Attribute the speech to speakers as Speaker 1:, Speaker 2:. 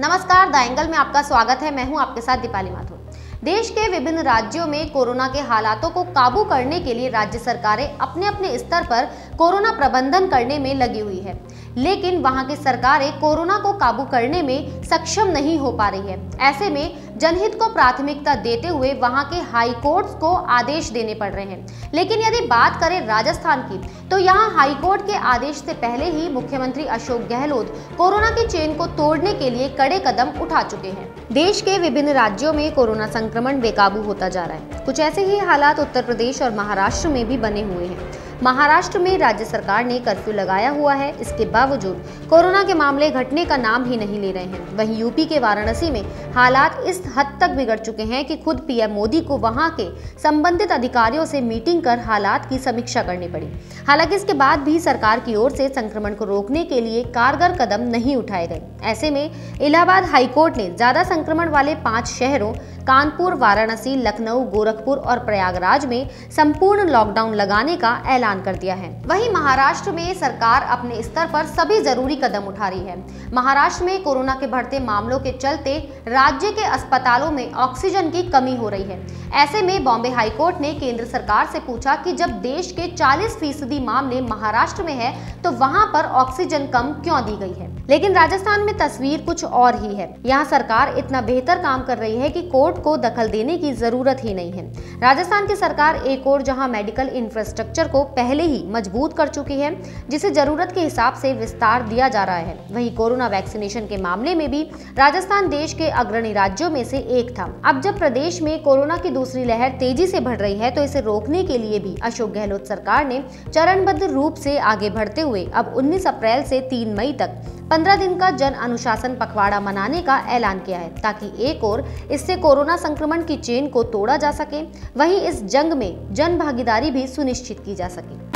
Speaker 1: नमस्कार, the angle में आपका स्वागत है। मैं हूं आपके साथ दीपाली माथुर। देश के विभिन्न राज्यों में कोरोना के हालातों को काबू करने के लिए राज्य सरकारें अपने अपने स्तर पर कोरोना प्रबंधन करने में लगी हुई है, लेकिन वहां की सरकारें कोरोना को काबू करने में सक्षम नहीं हो पा रही है। ऐसे में जनहित को प्राथमिकता देते हुए वहां के हाई कोर्ट्स को आदेश देने पड़ रहे हैं। लेकिन यदि बात करें राजस्थान की, तो यहां हाई कोर्ट के आदेश से पहले ही मुख्यमंत्री अशोक गहलोत कोरोना की चेन को तोड़ने के लिए कड़े कदम उठा चुके हैं। देश के विभिन्न राज्यों में कोरोना संक्रमण बेकाबू होता जा रहा है। कुछ ऐसे ही हालात उत्तर प्रदेश और महाराष्ट्र में भी बने हुए हैं। महाराष्ट्र में राज्य सरकार ने कर्फ्यू लगाया हुआ है, इसके बावजूद कोरोना के मामले घटने का नाम ही नहीं ले रहे हैं। वहीं यूपी के वाराणसी में हालात इस हद तक बिगड़ चुके हैं कि खुद पीएम मोदी को वहां के संबंधित अधिकारियों से मीटिंग कर हालात की समीक्षा करनी पड़ी। हालांकि इसके बाद भी सरकार की ओर से संक्रमण को रोकने के लिए कारगर कदम नहीं उठाए गए। ऐसे में इलाहाबाद हाईकोर्ट ने ज्यादा संक्रमण वाले 5 शहरों कानपुर, वाराणसी, लखनऊ, गोरखपुर और प्रयागराज में संपूर्ण लॉकडाउन लगाने का ऐलान कर दिया है। वहीं महाराष्ट्र में सरकार अपने स्तर पर सभी जरूरी कदम उठा रही है। महाराष्ट्र में कोरोना के बढ़ते मामलों के चलते राज्य के अस्पतालों में ऑक्सीजन की कमी हो रही है। ऐसे में बॉम्बे हाईकोर्ट ने केंद्र सरकार से पूछा कि जब देश के 40% मामले महाराष्ट्र में है, तो वहां पर ऑक्सीजन कम क्यों दी गई है। लेकिन राजस्थान में तस्वीर कुछ और ही है। यहाँ सरकार इतना बेहतर काम कर रही है कि कोर्ट को दखल देने की जरूरत ही नहीं है। राजस्थान की सरकार एक और जहां मेडिकल इंफ्रास्ट्रक्चर को पहले ही मजबूत कर चुकी है, जिसे जरूरत के हिसाब से विस्तार दिया जा रहा है। वहीं कोरोना वैक्सीनेशन के मामले में भी राजस्थान देश के अग्रणी राज्यों में से एक था। अब जब प्रदेश में कोरोना की दूसरी लहर तेजी से बढ़ रही है, तो इसे रोकने के लिए भी अशोक गहलोत सरकार ने चरणबद्ध रूप से आगे बढ़ते हुए अब 19 अप्रैल से 3 मई तक 15 दिन का जन अनुशासन पखवाड़ा मनाने का ऐलान किया है, ताकि एक और इससे कोरोना संक्रमण की चेन को तोड़ा जा सके, वहीं इस जंग में जन भागीदारी भी सुनिश्चित की जा सके।